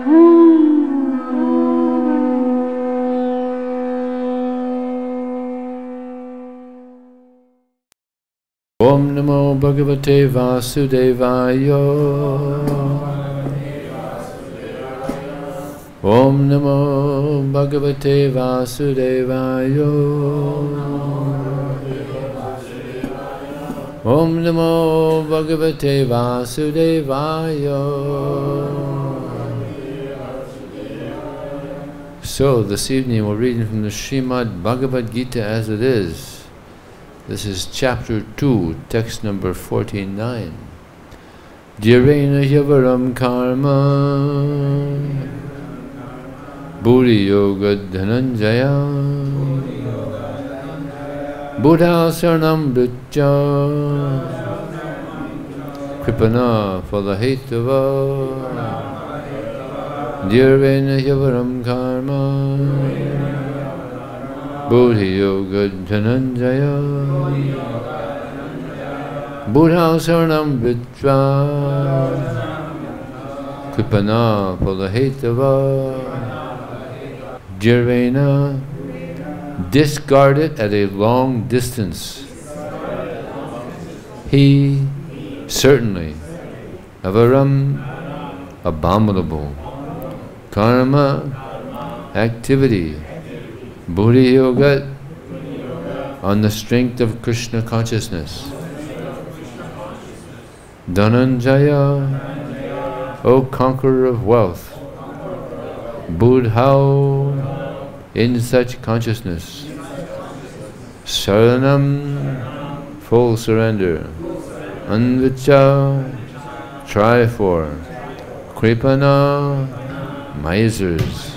Om Namo Bhagavate Vasudevaya. Om Namo Bhagavate Vasudevaya. Om Namo Bhagavate Vasudevaya. So, this evening we're reading from the Srimad Bhagavad-Gita as it is. This is chapter 2, text number 49. Dhirena yavaram karma bhakti-yoga dhananjaya buddha saranam vricha kripana phalahetava. Dhirena yavaram karma bhakti-yoga dhananjaya buddha saranam vricha kripana phalahetava. Dhirena, discard it at a long distance. He, certainly, avaram, abominable, karma, activity, bhakti-yoga, on the strength of Krishna consciousness. Dhananjaya, O conqueror of wealth, Buddha, in such consciousness. Saranam, full surrender. Anvicha, try for. Kripana, misers.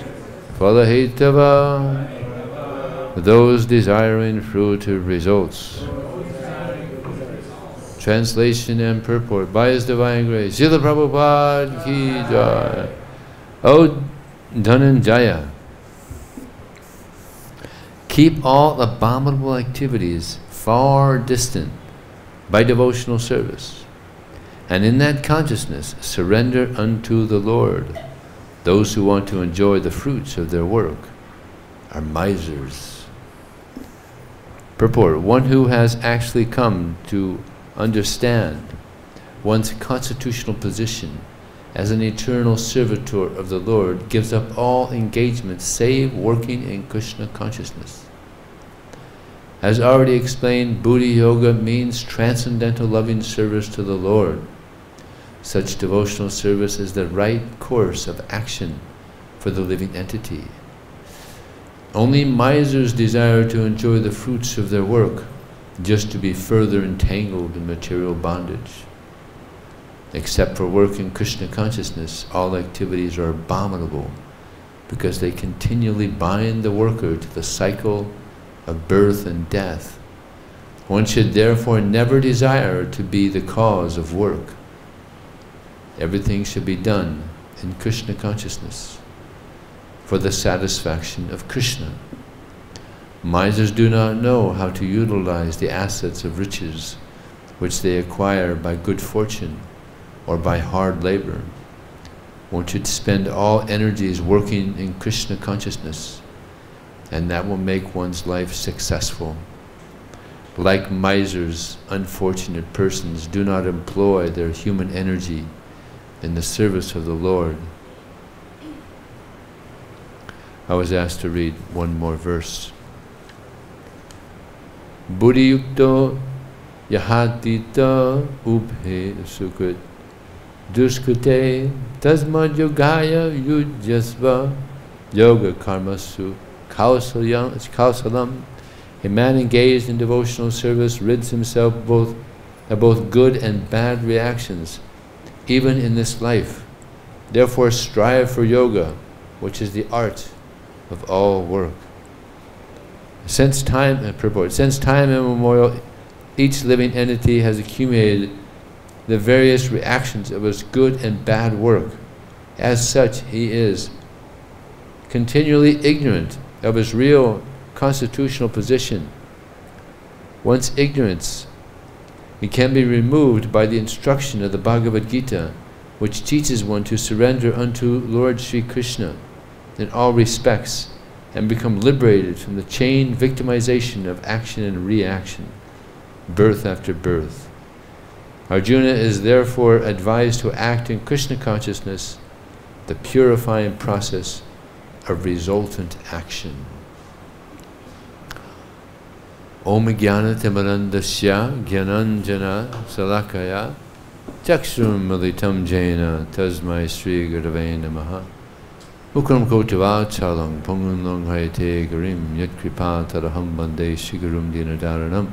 Phalahetava, those desiring fruitive results. Translation and purport by His Divine Grace. Srila Prabhupada ki jai. O Dhananjaya, keep all abominable activities far distant by devotional service, and in that consciousness surrender unto the Lord. Those who want to enjoy the fruits of their work are misers. Purport: one who has actually come to understand one's constitutional position as an eternal servitor of the Lord gives up all engagements save working in Krishna consciousness. As already explained, bhakti-yoga means transcendental loving service to the Lord. Such devotional service is the right course of action for the living entity. Only misers desire to enjoy the fruits of their work, just to be further entangled in material bondage. Except for work in Krishna consciousness, all activities are abominable because they continually bind the worker to the cycle of birth and death. One should therefore never desire to be the cause of work. Everything should be done in Krishna consciousness for the satisfaction of Krishna. Misers do not know how to utilize the assets of riches which they acquire by good fortune or by hard labor. One should spend all energies working in Krishna consciousness, and that will make one's life successful. Like misers, unfortunate persons do not employ their human energy in the service of the Lord. I was asked to read one more verse. Buddhi-yukto yahatita ubhe sukrit duskrute tasma yogaya yujyasva yoga karmasu kausalam. A man engaged in devotional service rids himself of both good and bad reactions, even in this life. Therefore strive for yoga, which is the art of all work. Since time immemorial, each living entity has accumulated the various reactions of his good and bad work. As such, he is continually ignorant of his real constitutional position. Once ignorance, it can be removed by the instruction of the Bhagavad-Gita which teaches one to surrender unto Lord Sri Krishna in all respects and become liberated from the chain victimization of action and reaction, birth after birth. Arjuna is therefore advised to act in Krishna consciousness, the purifying process of resultant action. Om Jnana Timarandasya Jnananjana Salakaya Chakshrum Militam Jena Tasmai Sri Gurave Namaha Ukram Kotava Chalang Pungunlong Hayate Garim Yatkripa Taraham Bande Shigarum Dinadaranam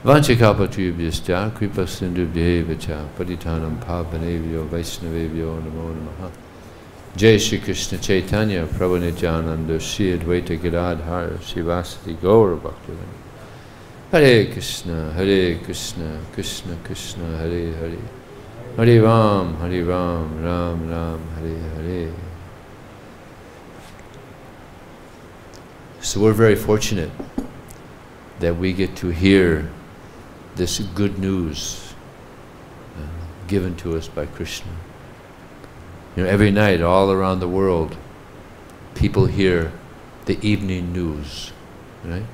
Vanchikapatuyubhyascha Kripa Sindhubhyevacha Paditanam Pavanevyo Vaishnavevyo Namo Namaha Jai Shri Krishna Chaitanya Prabhu Nityananda Shri Advaita Gadadhar Srivasati Gaura Bhaktivinoda Hare Krishna Krishna Krishna Hare Hare Hare Ram Ram Ram Hare Hare. So we're very fortunate that we get to hear this good news given to us by Krishna. You know, every night all around the world, people hear the evening news, right?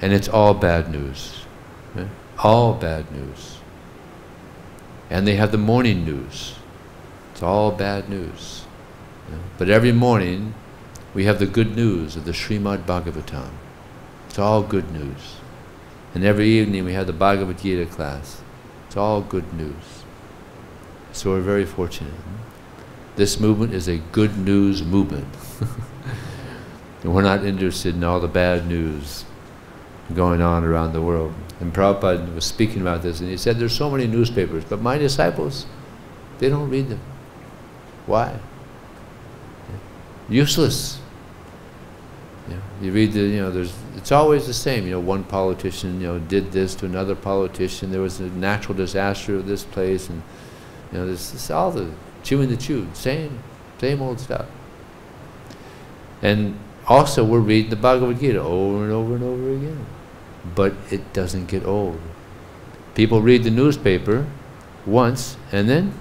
And it's all bad news, right? All bad news. And they have the morning news. It's all bad news. Yeah? But every morning, we have the good news of the Srimad Bhagavatam. It's all good news. And every evening we have the Bhagavad-Gita class. It's all good news. So we're very fortunate. This movement is a good news movement. And we're not interested in all the bad news going on around the world. And Prabhupada was speaking about this, and he said, there's so many newspapers, but my disciples, they don't read them. Why? Useless. You read the, it's always the same. One politician, did this to another politician. There was a natural disaster of this place, and this all the chewing the chew, same old stuff. And also, we're reading the Bhagavad-Gita over and over and over again, but it doesn't get old. People read the newspaper once and then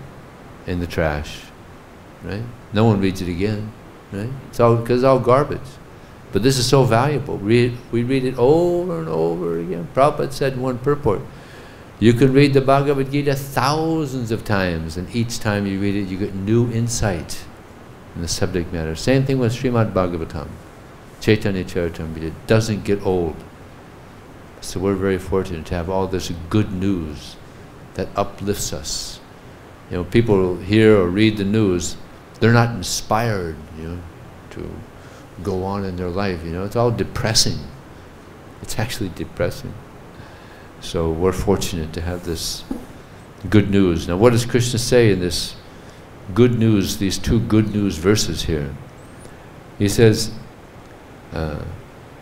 in the trash, right? No one reads it again, right? It's all because it's all garbage. But this is so valuable. We read it over and over again. Prabhupada said in one purport, you can read the Bhagavad-Gita thousands of times, and each time you read it, you get new insight in the subject matter. Same thing with Srimad Bhagavatam. Chaitanya Charitamrita doesn't get old. So we're very fortunate to have all this good news that uplifts us. People hear or read the news, they're not inspired, to go on in their life. It's all depressing. It's actually depressing. So we're fortunate to have this good news. Now what does Krishna say in this good news, these two good news verses here? He says,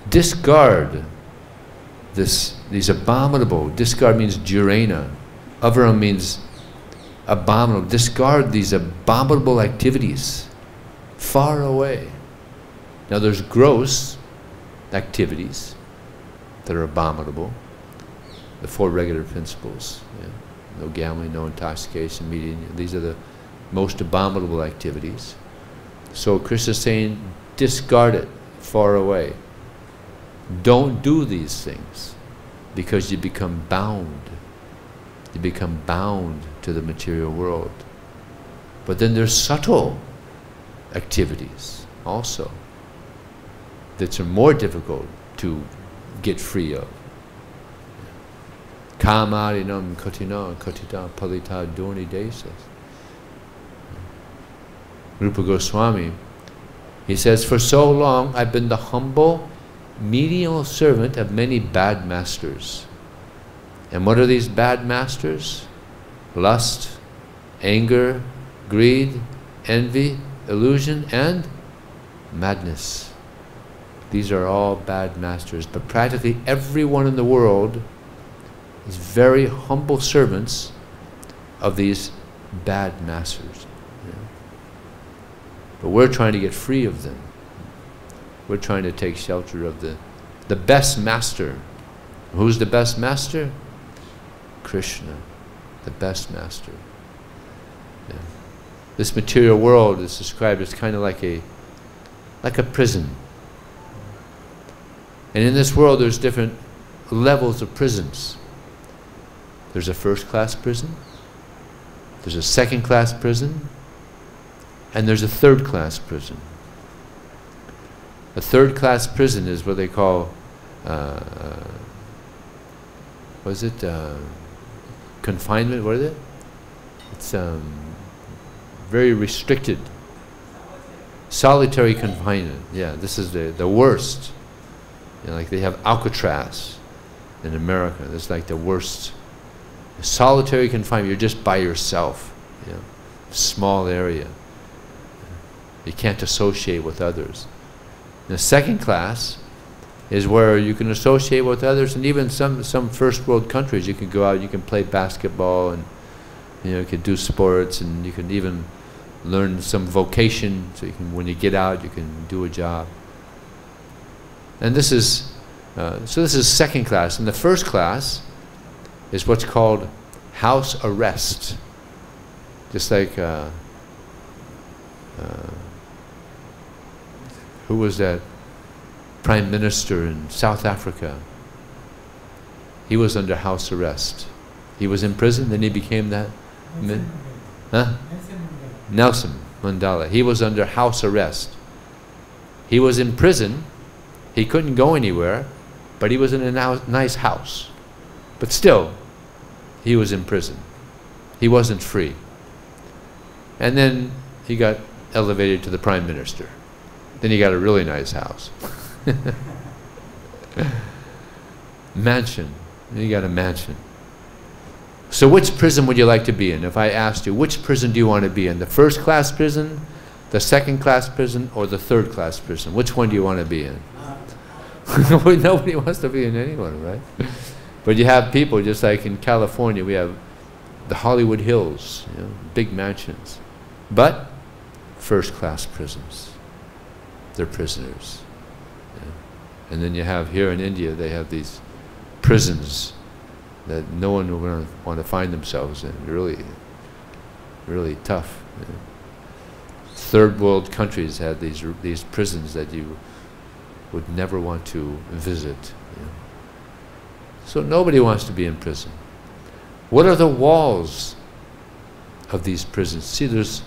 discard these abominable, discard means durena, avaram means abominable, discard these abominable activities far away. Now there's gross activities that are abominable, the four regular principles, no gambling, no intoxication, meeting, these are the most abominable activities. So Krishna is saying, discard it far away. Don't do these things because you become bound. You become bound to the material world. But then there's subtle activities also that are more difficult to get free of. Kamarinam katina katita palita doni desas. Rupa Goswami, he says, for so long I've been the humble, menial servant of many bad masters. And what are these bad masters? Lust, anger, greed, envy, illusion, and madness. These are all bad masters. But practically everyone in the world is very humble servants of these bad masters. But we're trying to get free of them. We're trying to take shelter of the best master. Who's the best master? Krishna, the best master. Yeah. This material world is described as kind of like a prison. And in this world there's different levels of prisons. There's a first-class prison, there's a second-class prison, and there's a third-class prison. A third-class prison is what they call, confinement, what is it? It's very restricted. Solitary confinement, yeah, this is the worst. You know, like they have Alcatraz in America, that's like the worst. Solitary confinement, you're just by yourself, you know, small area. You can't associate with others. The second class is where you can associate with others, and even some first world countries you can go out, you can play basketball, and you can do sports, and you can even learn some vocation, so you can, when you get out, you can do a job. And this is this is second class, and the first class is what's called house arrest. Just like who was that prime minister in South Africa? He was under house arrest. He was in prison, then he became that. Nelson Mandela. He was under house arrest. He was in prison. He couldn't go anywhere, but he was in a nice house. But still, he was in prison. He wasn't free. And then he got elevated to the prime minister. Then he got a really nice house. Mansion. Then he got a mansion. So which prison would you like to be in? If I asked you, which prison do you want to be in? The first class prison, the second class prison, or the third class prison? Which one do you want to be in? Nobody wants to be in anyone, right? But you have people, just like in California, we have the Hollywood Hills, you know, big mansions. But first class prisons. They're prisoners. Yeah. And then you have here in India, they have these prisons that no one will want to find themselves in. Really, really tough. Yeah. Third world countries have these prisons that you would never want to visit. Yeah. So nobody wants to be in prison. What are the walls of these prisons? See, there's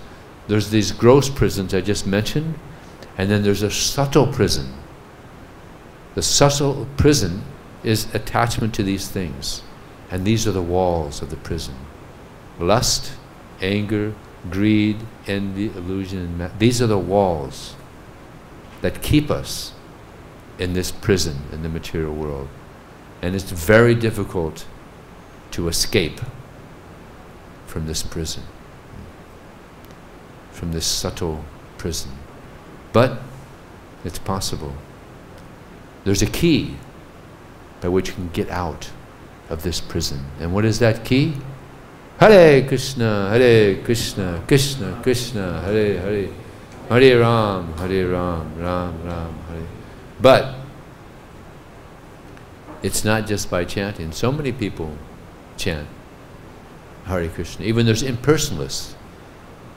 these gross prisons I just mentioned, and then there's a subtle prison. The subtle prison is attachment to these things, and these are the walls of the prison. Lust, anger, greed, envy, illusion, and these are the walls that keep us in this prison in the material world. And it's very difficult to escape from this prison, from this subtle prison. But it's possible. There's a key by which you can get out of this prison. And what is that key? Hare Krishna, Krishna Krishna, Hare Hare, Hare Ram, Ram Ram, Hare. But it's not just by chanting. So many people chant Hare Krishna. Even there's impersonalists.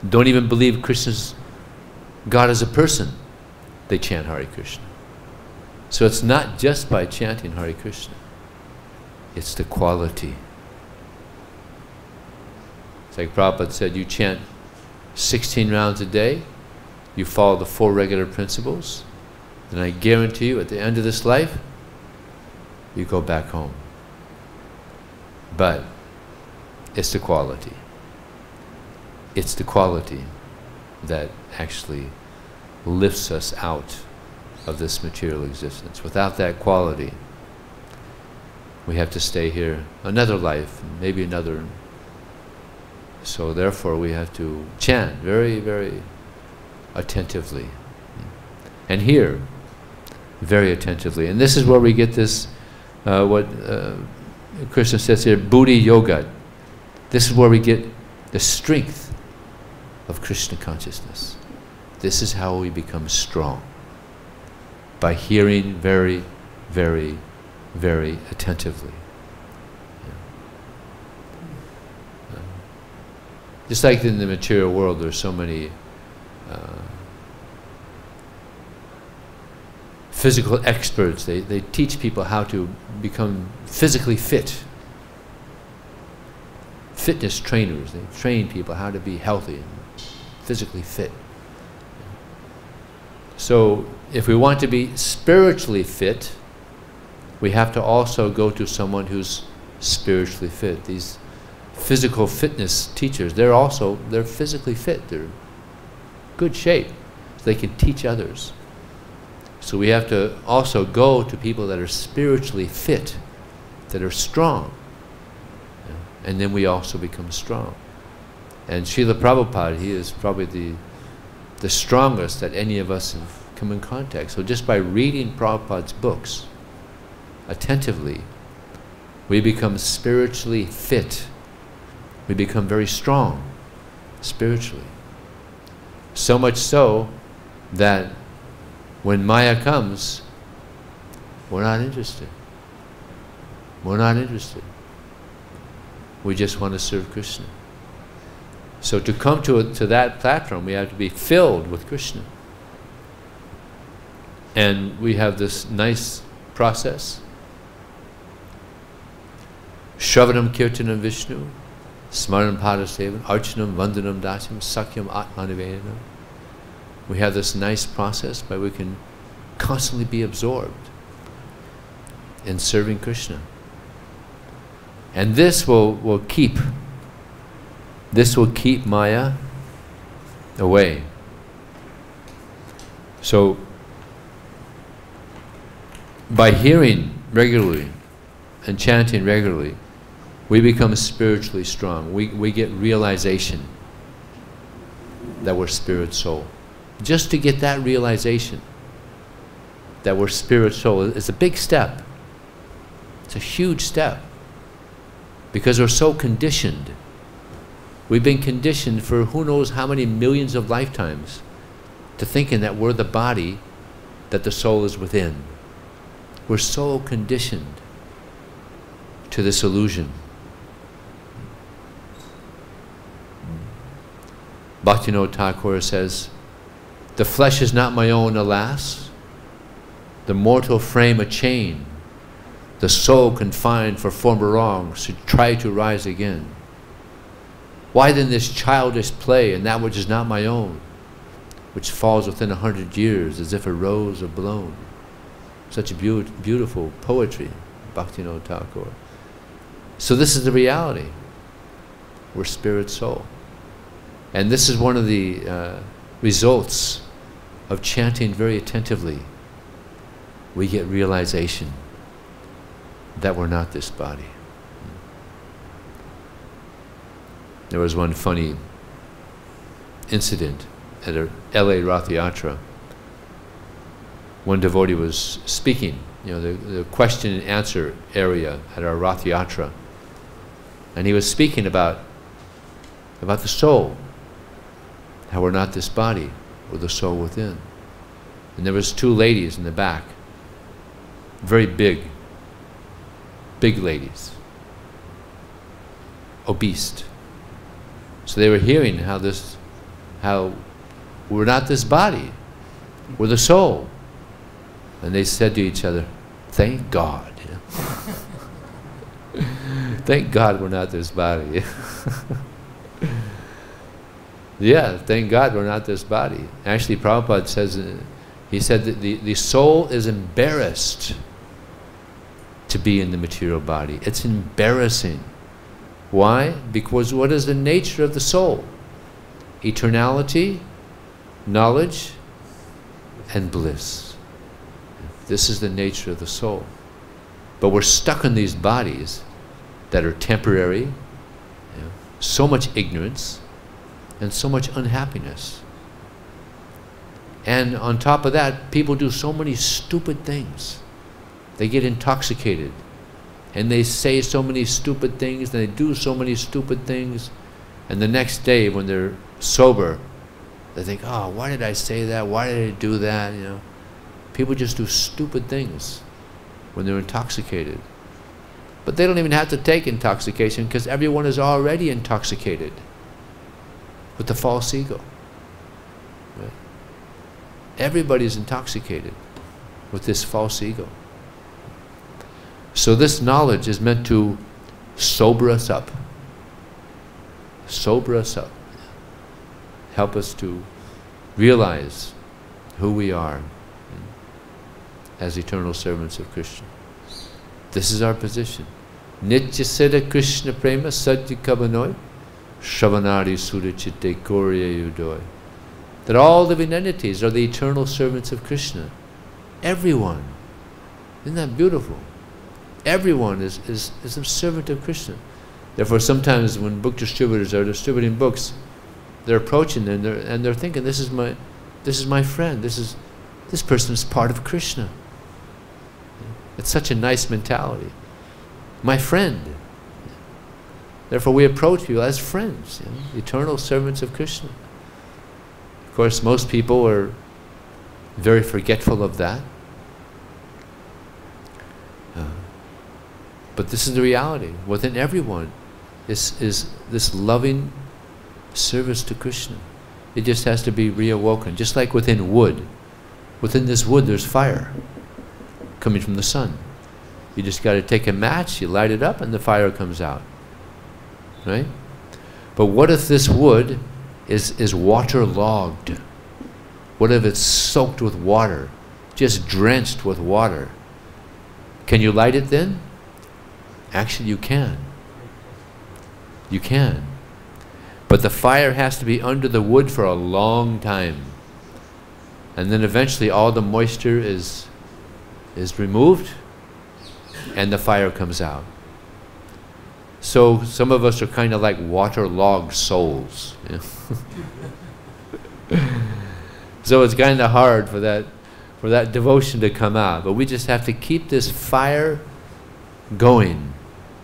Don't even believe Krishna's God is a person. They chant Hare Krishna. So it's not just by chanting Hare Krishna. It's the quality. It's like Prabhupada said, you chant 16 rounds a day, you follow the 4 regular principles, and I guarantee you at the end of this life, you go back home. But it's the quality. It's the quality that actually lifts us out of this material existence. Without that quality, we have to stay here another life, maybe another. So therefore we have to chant very, very attentively. And hear very attentively. And this is where we get this, what Krishna says here, bhakti-yoga. This is where we get the strength of Krishna consciousness. This is how we become strong. By hearing very, very, very attentively. Just like in the material world, there's so many physical experts. They teach people how to become physically fit. Fitness trainers, they train people how to be healthy and physically fit. So if we want to be spiritually fit, we have to also go to someone who's spiritually fit. These physical fitness teachers, they're physically fit, they're good shape, so they can teach others. So we have to also go to people that are spiritually fit, that are strong, and then we also become strong. And Srila Prabhupada, he is probably the strongest that any of us have come in contact. So just by reading Prabhupada's books attentively, we become spiritually fit. We become very strong spiritually. So much so that when Maya comes, we're not interested. We're not interested. We just want to serve Krishna. So to come to that platform, we have to be filled with Krishna. And we have this nice process. Shravanam Kirtanam Vishnu, Smaranam Padasevam, Archanam Vandanam Dasyam, Sakyam Atmanivedanam. We have this nice process by which we can constantly be absorbed in serving Krishna. And this will keep Maya away. So by hearing regularly and chanting regularly, we become spiritually strong. We get realization that we're spirit soul. Just to get that realization that we're spirit soul is a big step. It's a huge step. Because we're so conditioned. We've been conditioned for who knows how many millions of lifetimes to thinking that we're the body, that the soul is within. We're so conditioned to this illusion. Bhaktivinoda Thakur says, "The flesh is not my own, alas. The mortal frame a chain. The soul confined for former wrongs should try to rise again. Why then this childish play in that which is not my own, which falls within 100 years as if a rose are blown?" Such a beautiful poetry, Bhaktivinoda Thakur. So this is the reality. We're spirit soul. And this is one of the results of chanting very attentively. We get realization that we're not this body. There was one funny incident at a LA Rath Yatra. One devotee was speaking, the question and answer area at our Rath Yatra, and he was speaking about the soul, how we're not this body, we're the soul within. And there was two ladies in the back, very big ladies, obese. So they were hearing how we're not this body, we're the soul. And they said to each other, "Thank God." Thank God we're not this body. Yeah, thank God we're not this body. Actually, Prabhupada says, he said that the soul is embarrassed to be in the material body. It's embarrassing. Why? Because what is the nature of the soul? Eternality, knowledge, and bliss. This is the nature of the soul. But we're stuck in these bodies that are temporary, so much ignorance, and so much unhappiness. And on top of that, people do so many stupid things. They get intoxicated, and they say so many stupid things, and they do so many stupid things, and the next day when they're sober, they think, "Oh, why did I say that? Why did I do that?" People just do stupid things when they're intoxicated. But they don't even have to take intoxication because everyone is already intoxicated. with the false ego. Right? Everybody's intoxicated with this false ego. So this knowledge is meant to sober us up. Sober us up. Help us to realize who we are as eternal servants of Krishna. This is our position. Nitya Siddha Krishna Prema Satya Kavanoi Shravanari Sura Chitte Korya Udoy. That all living entities are the eternal servants of Krishna. Everyone. Isn't that beautiful? Everyone is a servant of Krishna. Therefore, sometimes when book distributors are distributing books, they're approaching them and they're thinking, this is my friend. This person is part of Krishna. It's such a nice mentality. My friend. Therefore, we approach people as friends, eternal servants of Krishna. Of course, most people are very forgetful of that. But this is the reality. Within everyone is this loving service to Krishna. It just has to be reawoken. Just like within wood. Within this wood there's fire coming from the sun. You just got to take a match, you light it up, and the fire comes out. Right? But what if this wood is waterlogged? What if it's soaked with water? Just drenched with water? Can you light it then? Actually, you can. You can. But the fire has to be under the wood for a long time. And then eventually all the moisture is removed and the fire comes out. So some of us are kind of like waterlogged souls. So it's kind of hard for that devotion to come out. But we just have to keep this fire going.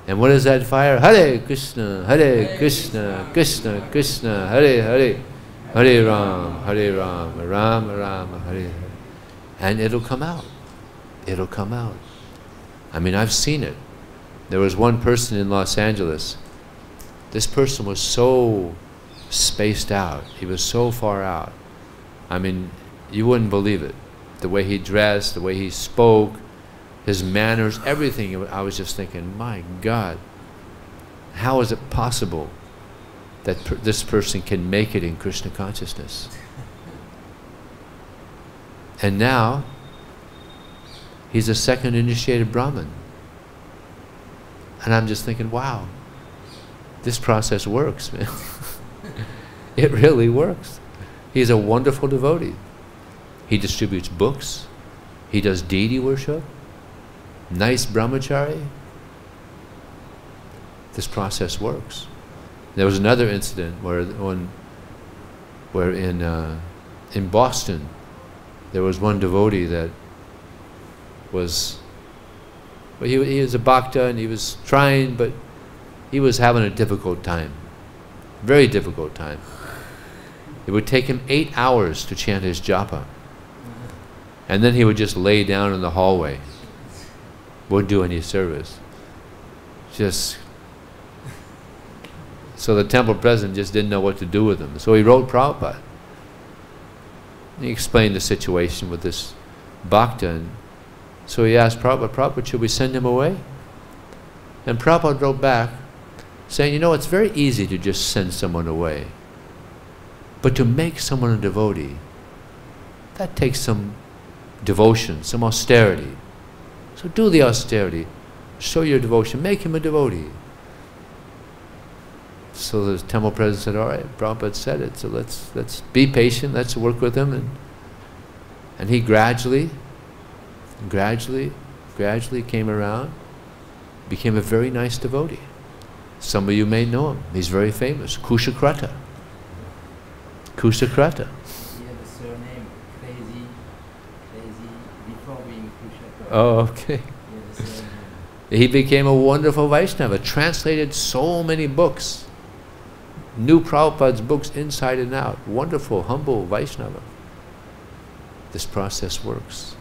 And what is that fire? Hare Krishna, Krishna, Krishna, Hare Hare, Hare Ram, Ram Ram, Hare Hare. And it'll come out. It'll come out. I mean, I've seen it. There was one person in Los Angeles. This person was so spaced out. He was so far out. I mean, you wouldn't believe it. The way he dressed, the way he spoke, his manners, everything. I was just thinking, my God, how is it possible that this person can make it in Krishna consciousness? And now, he's a second initiated Brahmin. And I'm just thinking, wow, this process works, man. It really works. He's a wonderful devotee. He distributes books. He does deity worship. Nice brahmachari. This process works. There was another incident where in Boston, there was one devotee that was, well, he was a bhakta and he was trying, but he was having a difficult time. Very difficult time. It would take him 8 hours to chant his japa. And then he would just lay down in the hallway. Wouldn't do any service. Just, so the temple president just didn't know what to do with him. So he wrote Prabhupada. He explained the situation with this bhakta. And so he asked Prabhupada, Prabhupada, should we send him away? And Prabhupada wrote back saying, you know, it's very easy to just send someone away. But to make someone a devotee, that takes some devotion, some austerity. So do the austerity. Show your devotion. Make him a devotee. So the temple president said, all right, Prabhupada said it, so let's be patient, let's work with him. And he gradually came around, became a very nice devotee. Some of you may know him. He's very famous. Kushakrata. Kushakrata. He had the surname Crazy before being Kushakrata. Oh, okay. He became a wonderful Vaishnava, translated so many books. Knew Prabhupada's books inside and out. Wonderful, humble Vaishnava. This process works.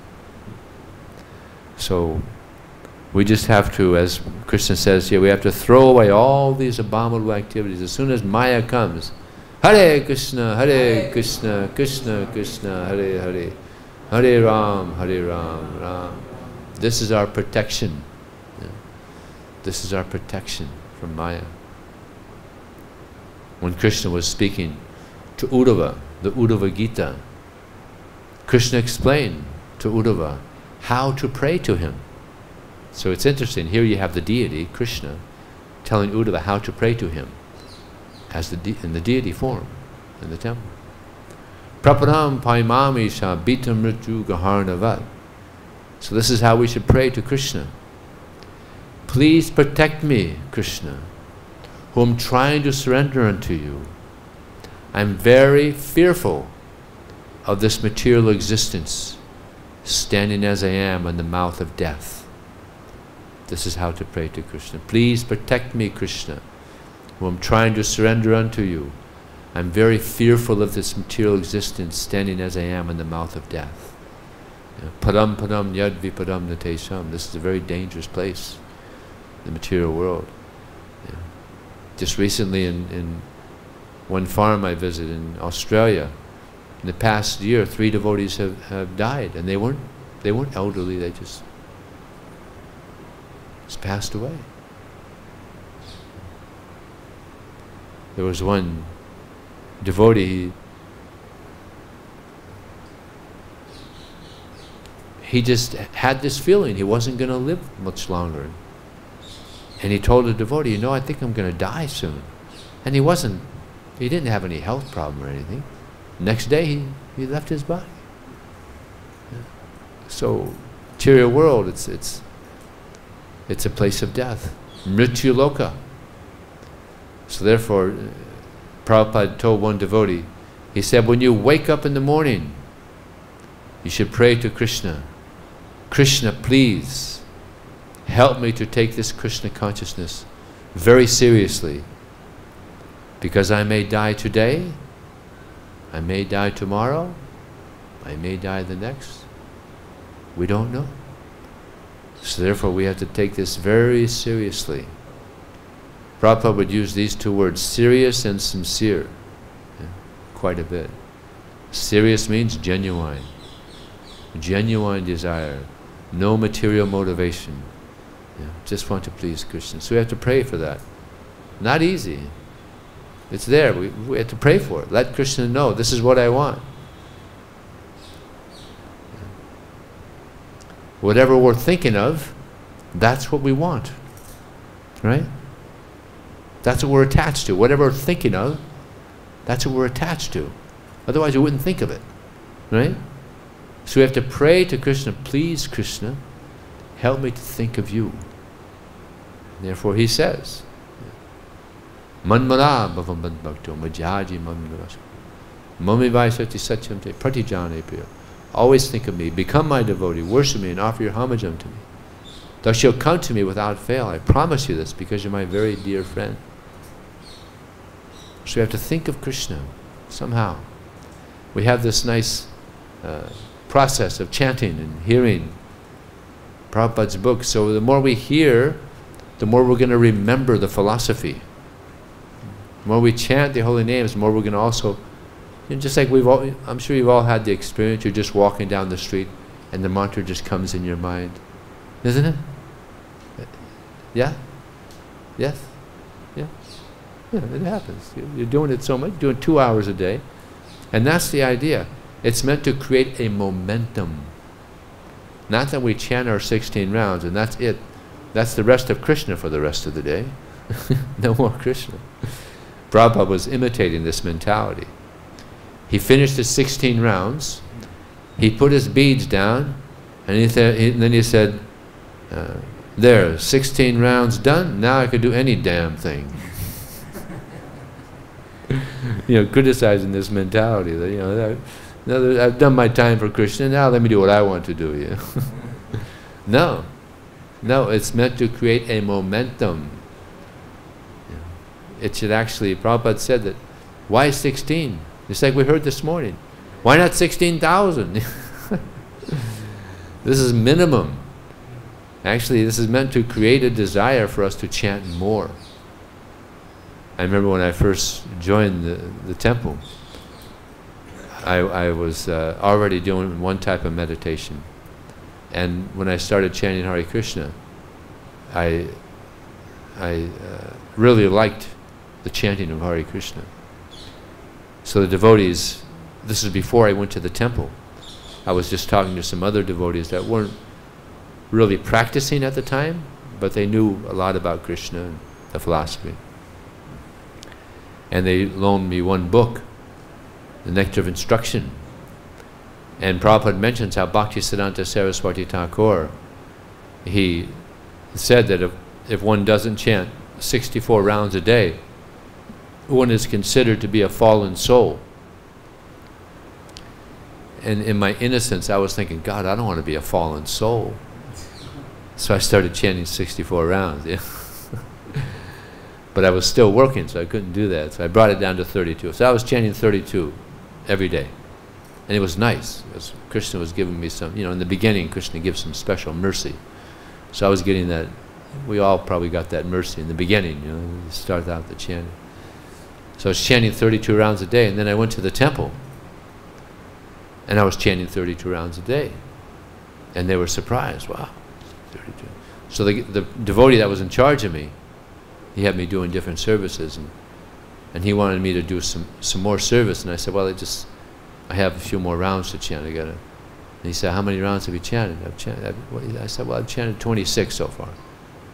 So we just have to, as Krishna says here, we have to throw away all these abominable activities. As soon as Maya comes, Hare Krishna, Krishna Krishna, Hare Hare, Hare Ram, Ram. This is our protection. Yeah. This is our protection from Maya. When Krishna was speaking to Uddhava, the Uddhava Gita, Krishna explained to Uddhava how to pray to him. So it's interesting, here you have the deity, Krishna, telling Uddhava how to pray to him as in the deity form in the temple. Prapadam paimami sha bitam mrityu gaharnavat. So this is how we should pray to Krishna. Please protect me, Krishna, who am trying to surrender unto you. I'm very fearful of this material existence, standing as I am in the mouth of death. This is how to pray to Krishna. Please protect me, Krishna, who am trying to surrender unto you. I'm very fearful of this material existence, standing as I am in the mouth of death. Padam padam yad vipadam natesham. This is a very dangerous place, the material world. Yeah. Just recently in one farm I visited in Australia, in the past year, 3 devotees have died, and they weren't elderly, they just passed away. There was one devotee, he just had this feeling he wasn't going to live much longer. And he told the devotee, you know, I think I'm going to die soon. And he didn't have any health problem or anything. Next day he left his body. Yeah. So, material world, it's a place of death. Mrityu loka. So therefore, Prabhupada told one devotee, he said, when you wake up in the morning, you should pray to Krishna. Krishna, please help me to take this Krishna consciousness very seriously, because I may die today, I may die tomorrow, I may die the next. We don't know. So therefore we have to take this very seriously. Prabhupada would use these 2 words, serious and sincere, quite a bit. Serious means genuine. Genuine desire. No material motivation. Just want to please Krishna. So we have to pray for that. Not easy. It's there. We have to pray for it. Let Krishna know, this is what I want. Whatever we're thinking of, that's what we want. Right? That's what we're attached to. Whatever we're thinking of, that's what we're attached to. Otherwise we wouldn't think of it. Right? So we have to pray to Krishna, please Krishna, help me to think of you. Therefore he says, Manmana bhavam bhakto majaji manmana mami vaisati satyam te pratijane priya. Always think of me, become my devotee, worship me and offer your homage unto me. Thou shalt come to me without fail. I promise you this because you're my very dear friend. So we have to think of Krishna somehow. We have this nice process of chanting and hearing Prabhupada's book. So the more we hear, the more we're going to remember the philosophy. The more we chant the holy names, the more we're going to also, just like I'm sure you've all had the experience, you're just walking down the street and the mantra just comes in your mind. Isn't it? Yeah? Yes? Yeah? Yeah, it happens. You're doing it so much, you're doing 2 hours a day. And that's the idea. It's meant to create a momentum. Not that we chant our 16 rounds and that's it. That's the rest of Krishna for the rest of the day. No more Krishna. Prabhupada was imitating this mentality. He finished his 16 rounds, he put his beads down, and then he said, there, 16 rounds done, now I could do any damn thing. Criticizing this mentality that, I've done my time for Krishna, now let me do what I want to do. No, it's meant to create a momentum. It should actually, Prabhupada said that, why 16? Just like we heard this morning. Why not 16,000? This is minimum. Actually, this is meant to create a desire for us to chant more. I remember when I first joined the temple, I was already doing one type of meditation. And when I started chanting Hare Krishna, I really liked the chanting of Hare Krishna. So the devotees, this is before I went to the temple, I was just talking to some other devotees that weren't really practicing at the time, but they knew a lot about Krishna and the philosophy. And they loaned me one book, The Nectar of Instruction. And Prabhupada mentions how Bhaktisiddhanta Saraswati Thakur, he said that if one doesn't chant 64 rounds a day, one is considered to be a fallen soul. And in my innocence, I was thinking, God, I don't want to be a fallen soul. So I started chanting 64 rounds. Yeah. But I was still working, so I couldn't do that. So I brought it down to 32. So I was chanting 32 every day. And it was nice, because Krishna was giving me some, in the beginning, Krishna gives some special mercy. So I was getting that, we all probably got that mercy in the beginning, you start out the chanting. So I was chanting 32 rounds a day, and then I went to the temple, and I was chanting 32 rounds a day. And they were surprised, wow, 32. So the devotee that was in charge of me, he had me doing different services, and he wanted me to do some more service, and I said, well, I have a few more rounds to chant. And he said, how many rounds have you chanted? I said, well, I've chanted 26 so far.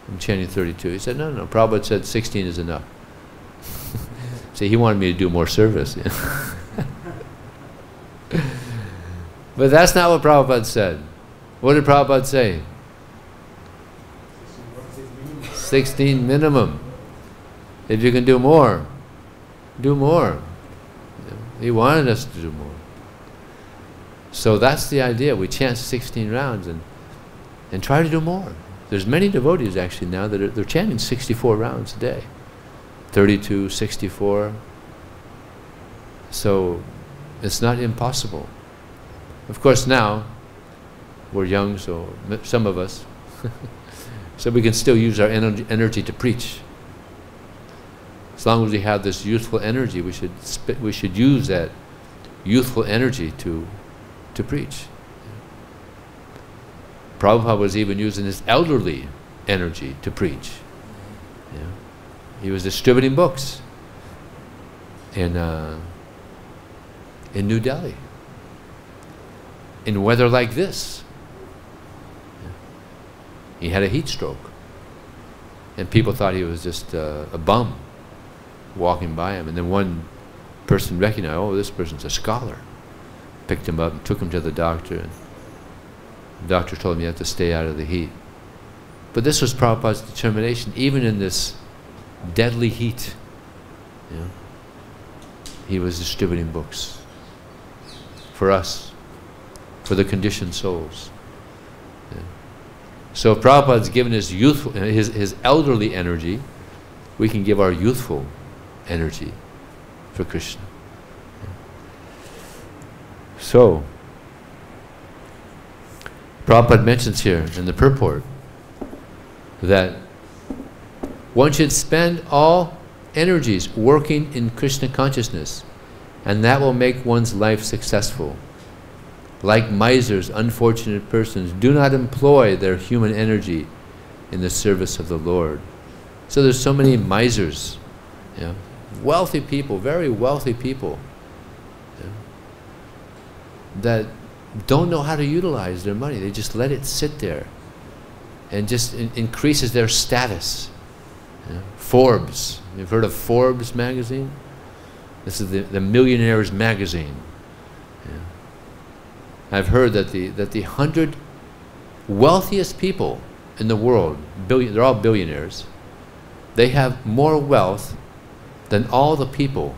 I'm chanting 32. He said, no, Prabhupada said 16 is enough. See, he wanted me to do more service. But that's not what Prabhupada said. What did Prabhupada say? 16 minimum. If you can do more, do more. He wanted us to do more. So that's the idea. We chant 16 rounds and try to do more. There's many devotees actually now that they're chanting 64 rounds a day. 32, 64. So it's not impossible. Of course now, we're young, so some of us, so we can still use our energy to preach. As long as we have this youthful energy, we should use that youthful energy to preach. Prabhupada was even using his elderly energy to preach. He was distributing books in New Delhi, in weather like this. He had a heat stroke, and people thought he was just a bum walking by him. And then one person recognized, oh, this person's a scholar. Picked him up and took him to the doctor, and the doctor told him you have to stay out of the heat. But this was Prabhupada's determination, even in this deadly heat. He was distributing books for us, for the conditioned souls. So if Prabhupada's given his youthful, his elderly energy, we can give our youthful energy for Krishna. So, Prabhupada mentions here in the purport that one should spend all energies working in Krishna consciousness, and that will make one's life successful. Like misers, unfortunate persons do not employ their human energy in the service of the Lord. So there's so many misers, wealthy people, very wealthy people, that don't know how to utilize their money. They just let it sit there, and just increases their status. Forbes, you've heard of Forbes magazine? This is the Millionaires magazine. I've heard that the 100 wealthiest people in the world, they're all billionaires, they have more wealth than all the people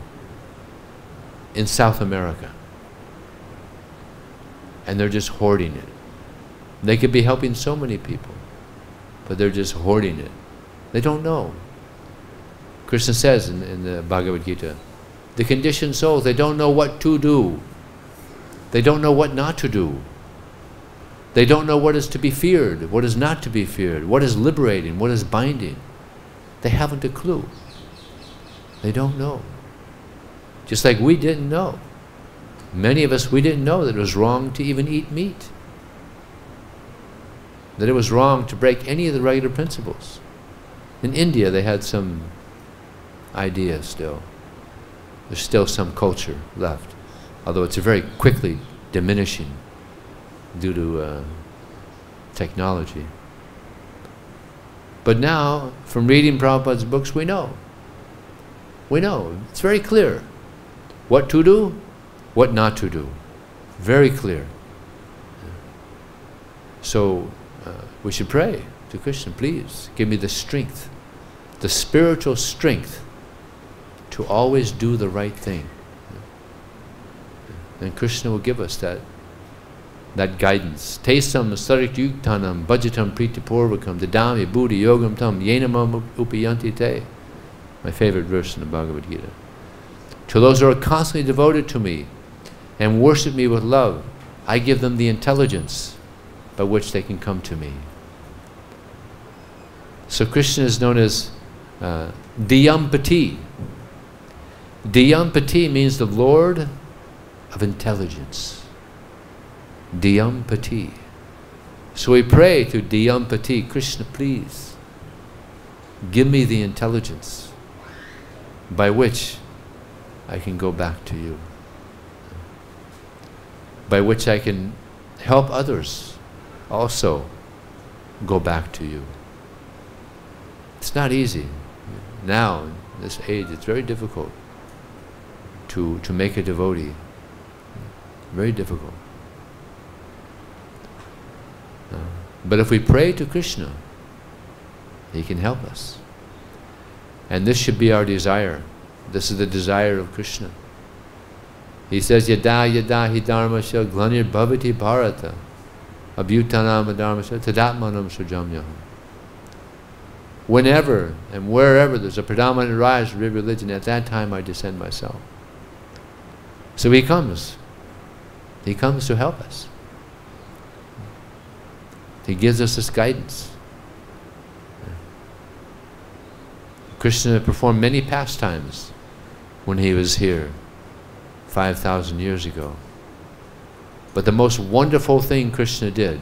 in South America. And they're just hoarding it. They could be helping so many people, but they're just hoarding it. They don't know. Krishna says in the Bhagavad-Gita, the conditioned souls, they don't know what to do. They don't know what not to do. They don't know what is to be feared, what is not to be feared, what is liberating, what is binding. They haven't a clue. They don't know. Just like we didn't know. Many of us, we didn't know that it was wrong to even eat meat. That it was wrong to break any of the regular principles. In India, they had some idea still. There's still some culture left, although it's very quickly diminishing due to technology. But now, from reading Prabhupada's books, we know. We know. It's very clear what to do, what not to do. Very clear. So, we should pray to Krishna, please, give me the strength, the spiritual strength to always do the right thing. And Krishna will give us that guidance. Tesam sarik yuktanam bhajatam pritipurvakam dadami buddhi yogam tam yenamam upayanti te. My favorite verse in the Bhagavad-Gita. To those who are constantly devoted to me and worship me with love, I give them the intelligence by which they can come to me. So Krishna is known as Diyampati. Diyampati means the Lord of intelligence. Diyampati. So we pray to Diyampati, Krishna, please, give me the intelligence by which I can go back to you. By which I can help others also go back to you. It's not easy. Now, in this age, it's very difficult to make a devotee. Very difficult. But if we pray to Krishna, He can help us. And this should be our desire. This is the desire of Krishna. He says, Yada yada hi dharmasya glanir bhavati bharata abhutanam dharmasya tadatmanam sujamyaham. Whenever and wherever there's a predominant rise of religion, at that time I descend myself. So He comes. He comes to help us. He gives us this guidance. Krishna performed many pastimes when He was here 5,000 years ago. But the most wonderful thing Krishna did,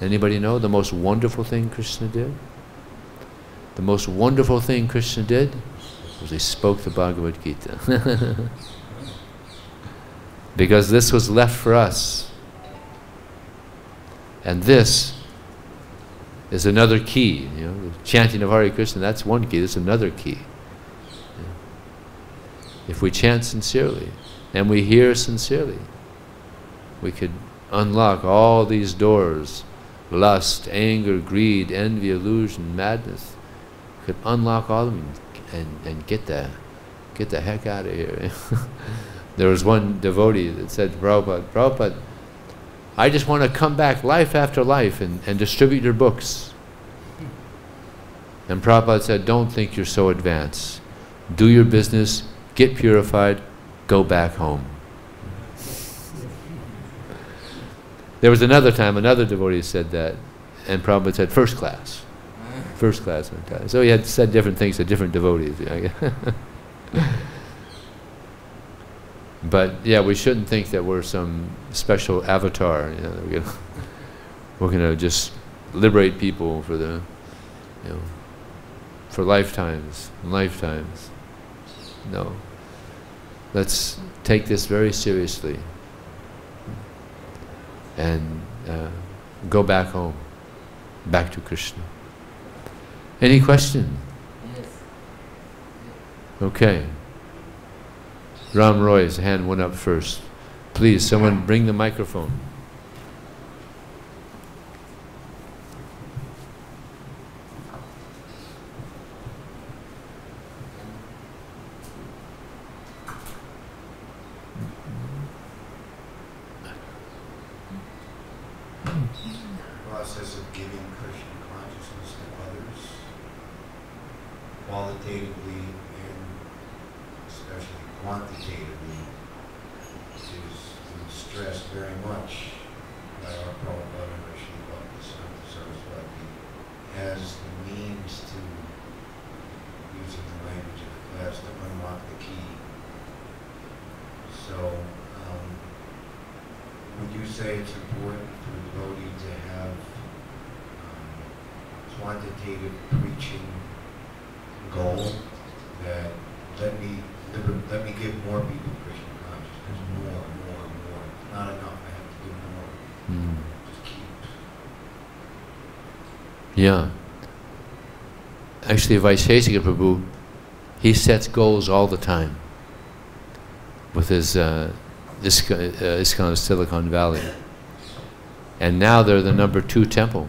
anybody know the most wonderful thing Krishna did? The most wonderful thing Krishna did was He spoke the Bhagavad-Gita. Because this was left for us. And this is another key. You know, the chanting of Hare Krishna, that's one key, that's another key. If we chant sincerely, and we hear sincerely, we could unlock all these doors, lust, anger, greed, envy, illusion, madness. We could unlock all of them and get the heck out of here. There was one devotee that said to Prabhupada, Prabhupada, I just want to come back life after life and distribute your books. And Prabhupada said, don't think you're so advanced. Do your business, get purified, go back home. There was another time, another devotee said that, and Prabhupada said, first class. First class. So he had said different things to different devotees. But yeah, we shouldn't think that we're some special avatar. You know, we're gonna just liberate people for the, for lifetimes and lifetimes. No. Let's take this very seriously and go back home, back to Krishna. Any question? Yes. Okay. Ram Roy's hand went up first. Please, someone bring the microphone. Process of giving Krishna consciousness to others, qualitatively and especially quantitatively, is stressed very much by our Prabhupada Rishi Bhakti Saraswati as the means to, using the language of has to unlock the key. So, would you say it's important for a devotee to have quantitative preaching goal that let me give more people Krishna consciousness, more. Not enough, I have to do more. Just keep. Yeah. Actually, Vaisheshika Prabhu, he sets goals all the time with his ISKCON of Silicon Valley. And now they're the #2 temple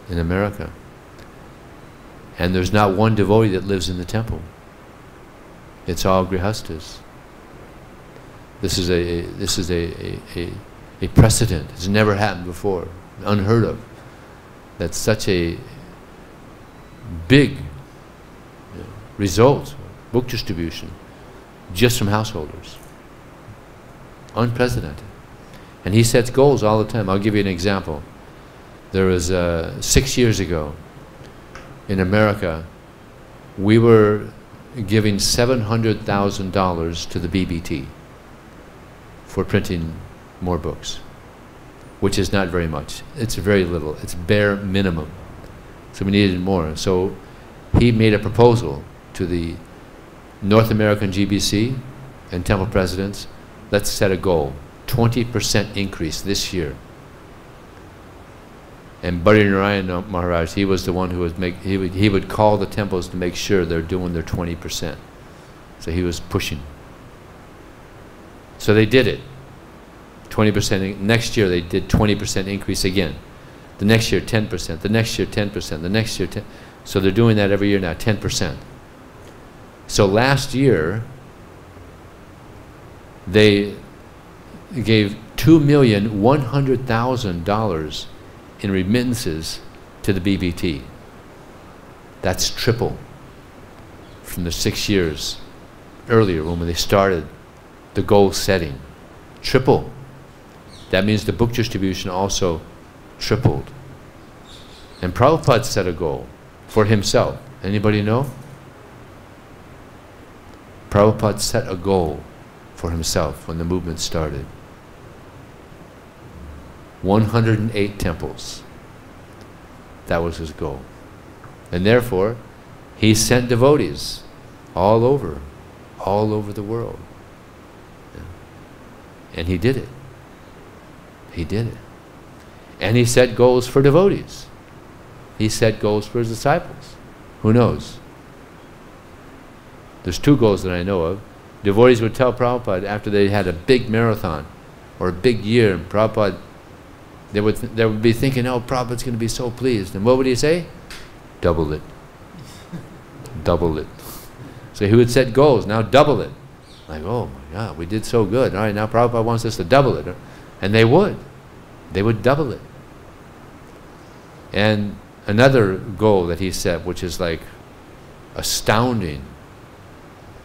in America. And there's not one devotee that lives in the temple. It's all grihastas. This is a precedent. It's never happened before, unheard of. That's such a big result, book distribution, just from householders. Unprecedented. And he sets goals all the time. I'll give you an example. There was 6 years ago in America, we were giving $700,000 to the BBT for printing more books, which is not very much. It's very little. It's bare minimum. So we needed more. So he made a proposal to the North American GBC and temple presidents. Let's set a goal, 20% increase this year. And Bhari Narayana Maharaj, he was the one who would he would call the temples to make sure they're doing their 20%. So he was pushing. So they did it. 20%. Next year they did 20% increase again. The next year 10%. The next year 10%. The next year 10%. So they're doing that every year now, 10%. So last year they gave $2,100,000 in remittances to the BBT. That's triple from the 6 years earlier when they started the goal setting. Triple. That means the book distribution also tripled. And Prabhupada set a goal for himself. Anybody know? Prabhupada set a goal for himself when the movement started. 108 temples. That was his goal. And therefore, he sent devotees all over the world. And he did it. He did it. And he set goals for devotees. He set goals for his disciples. Who knows? There's 2 goals that I know of. Devotees would tell Prabhupada after they had a big marathon or a big year, and Prabhupada, they would be thinking, oh, Prabhupada's going to be so pleased. And what would he say? Double it. Double it. So he would set goals, now double it. Like, oh my God, we did so good. All right, now Prabhupada wants us to double it. And they would. They would double it. And another goal that he set, which is like astounding,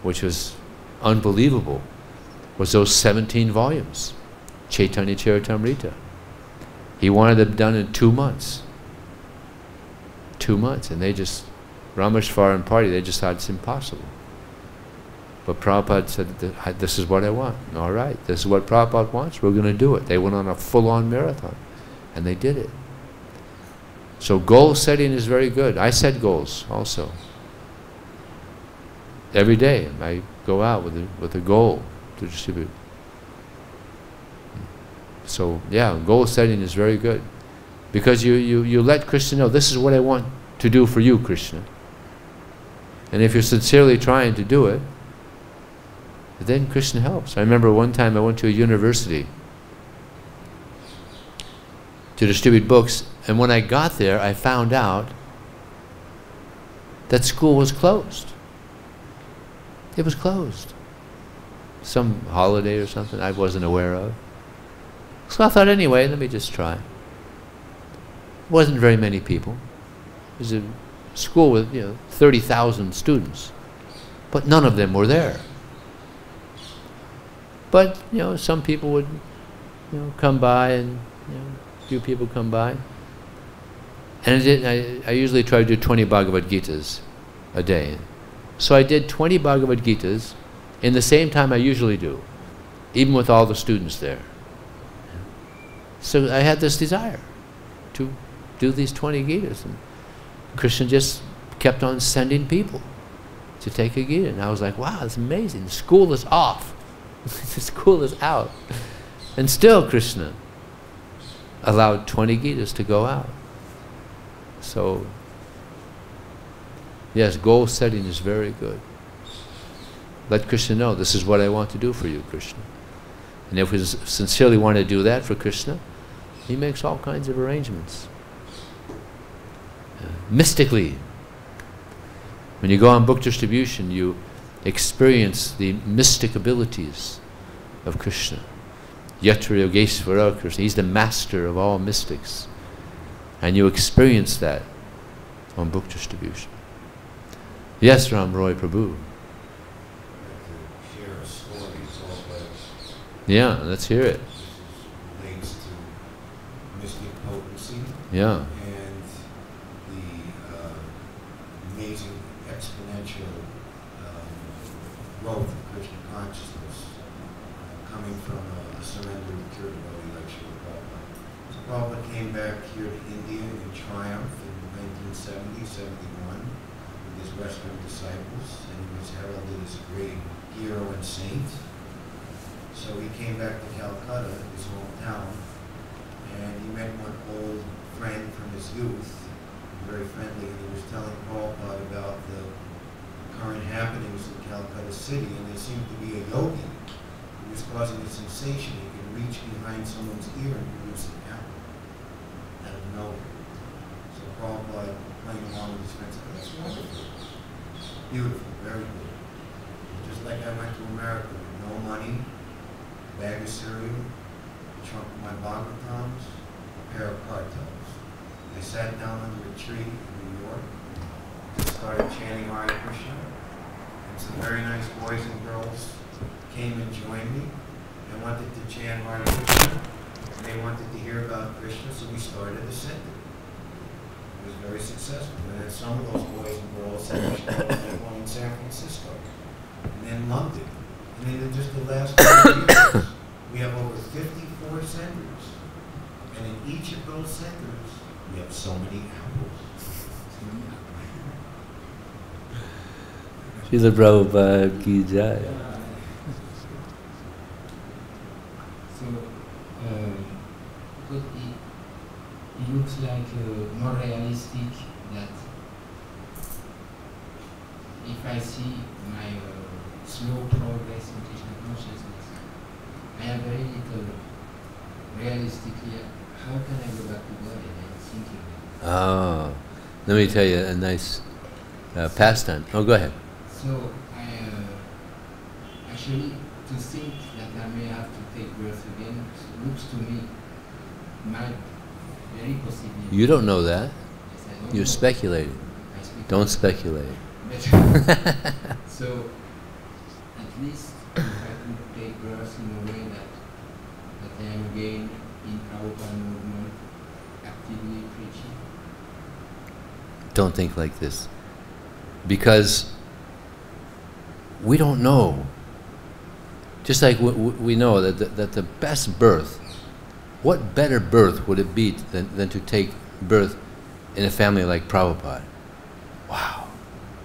which was unbelievable, was those 17 volumes, Chaitanya Charitamrita. He wanted them done in 2 months. 2 months, and they just, Rameshwar and party, they just thought it's impossible. But Prabhupada said, this is what I want. All right, this is what Prabhupada wants, we're going to do it. They went on a full-on marathon, and they did it. So goal setting is very good. I set goals also. Every day I go out with a goal to distribute. So yeah, goal setting is very good. Because you let Krishna know, this is what I want to do for you, Krishna. And if you're sincerely trying to do it, then Krishna helps. I remember one time I went to a university to distribute books, and when I got there, I found out that school was closed. It was closed. Some holiday or something I wasn't aware of. So I thought, anyway, let me just try. Wasn't very many people. It was a school with 30,000 students, but none of them were there. But some people would come by, and a few people come by. And I usually try to do 20 Bhagavad-Gitas a day. So I did 20 Bhagavad-Gitas in the same time I usually do, even with all the students there. So I had this desire to do these 20 Gitas, and Krishna just kept on sending people to take a Gita, and I was like, wow, it's amazing. The school is off. The school is out. And still Krishna allowed 20 Gitas to go out. So, yes, goal setting is very good. Let Krishna know, this is what I want to do for you, Krishna. And if we sincerely want to do that for Krishna, he makes all kinds of arrangements. Mystically, when you go on book distribution, you experience the mystic abilities of Krishna. Yatra Yogeshvara Krishna, he's the master of all mystics. And you experience that on book distribution. Yes, Ram Roy Prabhu. Share a story, so Yeah, let's hear it. relates to mystic potency Yeah. and the amazing exponential growth of Krishna consciousness coming from a surrendered pure devotee like Srila Prabhupada. So Prabhupada came back here to India in triumph in 1970, 71 with his Western disciples, and he was heralded as a great hero and saint. So he came back to Calcutta, his hometown, and he met one old friend from his youth, very friendly, and he was telling Prabhupada about the current happenings in Calcutta City, and there seemed to be a yogi who was causing a sensation. He could reach behind someone's ear and produce an apple out of nowhere. So Prabhupada, playing along with his friends, said, that's wonderful. Beautiful, very good. Just like I went to America with no money, a bag of cereal, a trunk of my Bhagavatams, a pair of cartels. I sat down under a tree in New York and started chanting Hare Krishna. And some very nice boys and girls came and joined me and wanted to chant Hare Krishna. And they wanted to hear about Krishna, so we started a center. It was very successful. And then some of those boys and girls said, we should have one in San Francisco, and then London. And then in just the last 2 years, we have over 54 centers. And in each of those centers, we have so many apples. Srila Prabhupada ki jai. So, because it looks like more realistic that if I see my slow progress in Krishna consciousness, I am very little realistically, how can I go back to God and I'm thinking that. Oh, let me tell you a nice pastime. Oh, go ahead. So I actually to think that I may have to take birth again looks to me might very possibly. You don't know that. Yes, I don't You're know. speculating. I speculate. Don't speculate. But so at least if I could take birth in a way that I am again in Prabhupada movement, actively preaching. Don't think like this. Because we don't know. Just like we know that the best birth, what better birth would it be than to take birth in a family like Prabhupada? Wow.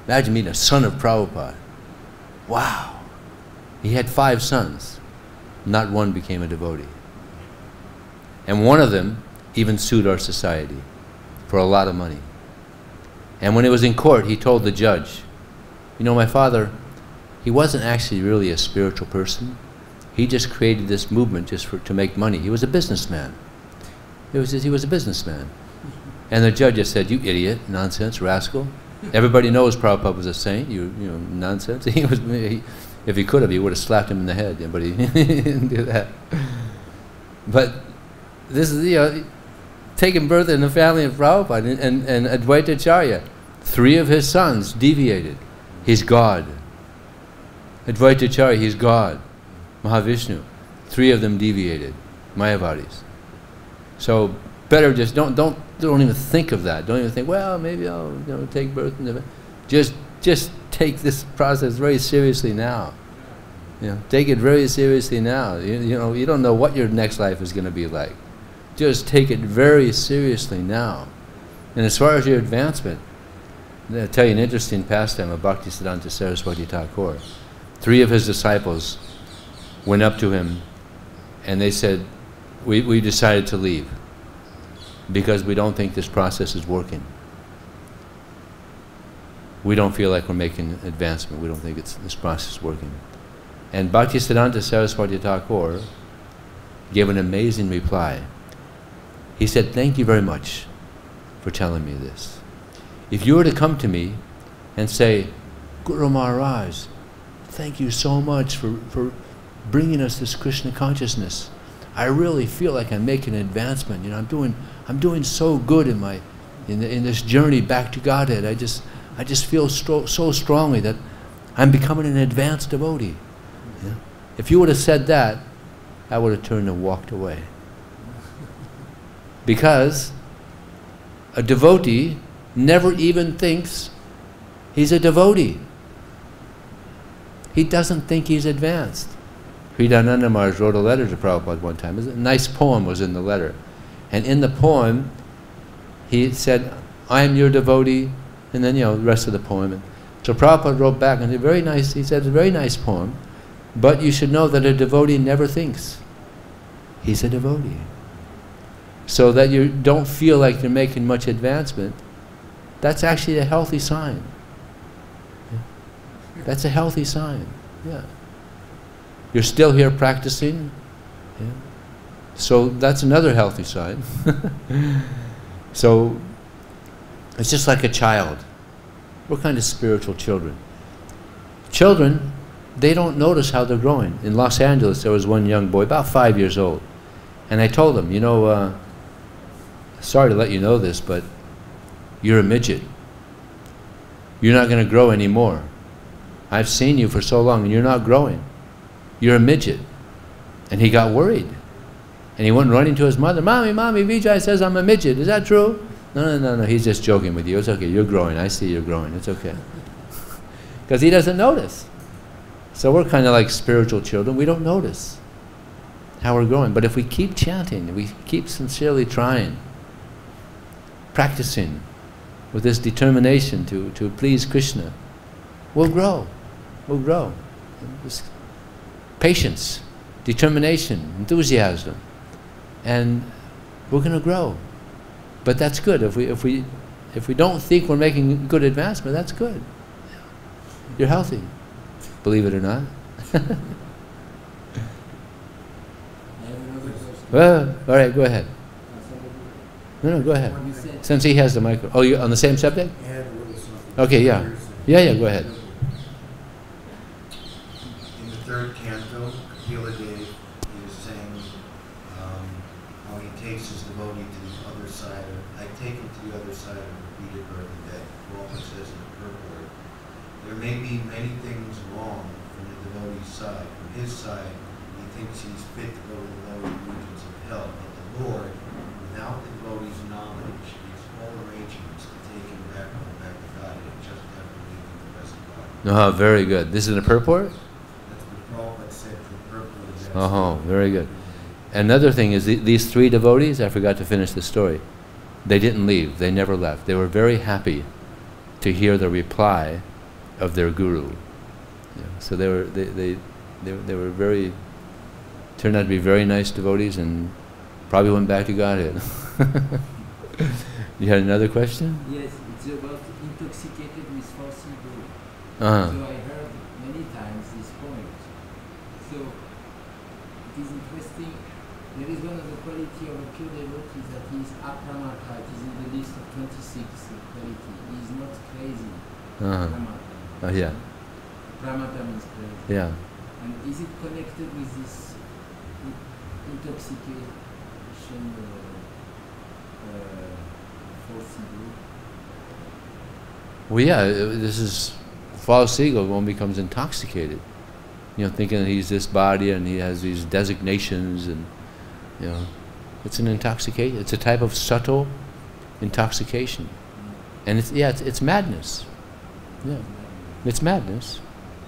Imagine being a son of Prabhupada. Wow. He had 5 sons. Not one became a devotee. And one of them even sued our society for a lot of money. And when it was in court, he told the judge, you know, my father, he wasn't actually really a spiritual person. He just created this movement just to make money. He was a businessman. He was a businessman. And the judge just said, you idiot, nonsense, rascal. Everybody knows Prabhupada was a saint, you know, nonsense. If he could have, he would have slapped him in the head, but he didn't do that. But this is, you know, taking birth in the family of Prabhupada and Advaita Acharya. 3 of his sons deviated. He's God. Advaita Acharya, he's God. Mahavishnu. 3 of them deviated. Mayavadis. So better just don't even think of that. Don't even think, well, maybe I'll take birth in the... Just just take this process very seriously now. You know, take it very seriously now. You know, you don't know what your next life is going to be like. Just take it very seriously now. And as far as your advancement, I'll tell you an interesting pastime of Bhaktisiddhanta Saraswati Thakur. 3 of his disciples went up to him and they said, we decided to leave because we don't think this process is working. We don't feel like we're making advancement. We don't think this process is working. And Bhaktisiddhanta Saraswati Thakur gave an amazing reply. He said, thank you very much for telling me this. If you were to come to me and say, Guru Maharaj, thank you so much for bringing us this Krishna consciousness. I really feel like I'm making an advancement. You know, I'm doing so good in this journey back to Godhead. I just feel so strongly that I'm becoming an advanced devotee. Yeah? If you would have said that, I would have turned and walked away. Because a devotee never even thinks he's a devotee. He doesn't think he's advanced. Hridayananda Maharaj wrote a letter to Prabhupada one time. A nice poem was in the letter. And in the poem, he said, I am your devotee, and then, you know, the rest of the poem. And so Prabhupada wrote back, and he said, it's a very nice poem, but you should know that a devotee never thinks he's a devotee. So that you don't feel like you're making much advancement, that's actually a healthy sign. Yeah. That's a healthy sign. Yeah. You're still here practicing. Yeah. So that's another healthy sign. So it's just like a child. We're kind of spiritual children. Children, they don't notice how they're growing. In Los Angeles, there was one young boy, about 5 years old. And I told him, you know, sorry to let you know this, but you're a midget. You're not going to grow anymore. I've seen you for so long and you're not growing. You're a midget. And he got worried. And he went running to his mother, Mommy, Vijay says I'm a midget. Is that true? No, he's just joking with you. It's okay, you're growing. I see you're growing. It's okay. Because he doesn't notice. So we're kind of like spiritual children. We don't notice how we're growing. But if we keep chanting, we keep sincerely trying, practicing with this determination to please Krishna, we'll grow. We'll grow. This patience, determination, enthusiasm, and we're going to grow. But that's good. If we don't think we're making good advancement, that's good. You're healthy, believe it or not. I have another question. Well, all right, go ahead. No, go ahead. Since he has the micro. Oh, you on the same subject? Okay, yeah. Yeah, go ahead. In the third canto, Kapila Dev is saying how he takes his devotee to the other side. I take him to the other side of repeated birth and death. Prabhupada says in the purport, there may be many things wrong from the devotee's side. From his side, he thinks he's fit to go to the lower regions of hell. But the Lord, without the devotee's knowledge, makes all arrangements to take him back to God, and just after leaving the present body. Oh, very good. This is in the purport? That's what Prabhupada said for purport. Oh, very good. Another thing is these 3 devotees, I forgot to finish the story, they didn't leave. They never left. They were very happy to hear the reply of their guru. Yeah, so they were very, turned out to be very nice devotees and probably went back to Godhead. You had another question? Yes, it's about intoxicated with false ego. Uh-huh. So I heard many times this point. So it is interesting. There is one of the quality of a pure devotee that he is apramata. It is in the list of 26 quality. He is not crazy. Uh-huh. Apramata. Yeah. Pramata means crazy. Yeah. And is it connected with this intoxication false ego? Well, yeah, this is false ego. One becomes intoxicated, you know, thinking that he's this body and he has these designations, and you know, it's an intoxication. It's a type of subtle intoxication, and it's madness. Yeah, It's madness.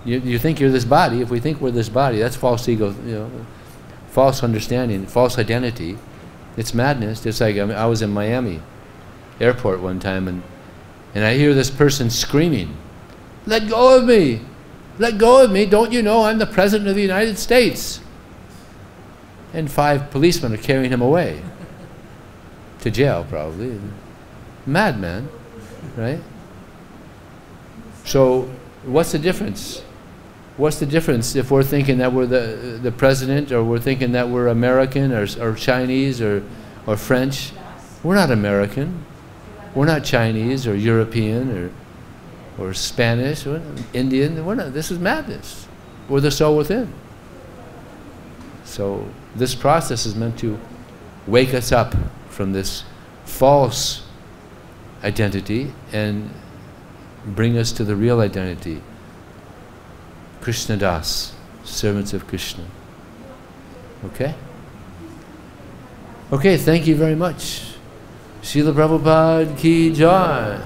You think you're this body. If we think we're this body, that's false ego, false understanding, false identity. It's madness. Just like I was in Miami airport one time, and I hear this person screaming, "Let go of me! Let go of me! Don't you know I'm the President of the United States?" And 5 policemen are carrying him away. To jail, probably. Madman, right? So, what's the difference? What's the difference if we're thinking that we're the president, or we're thinking that we're American, or Chinese, or French? We're not American. We're not Chinese, or European, or Spanish, or Indian. We're not. This is madness. We're the soul within. So, this process is meant to wake us up from this false identity and bring us to the real identity. Krishna Das, servants of Krishna. Okay? Okay, thank you very much. Srila Prabhupada ki jai.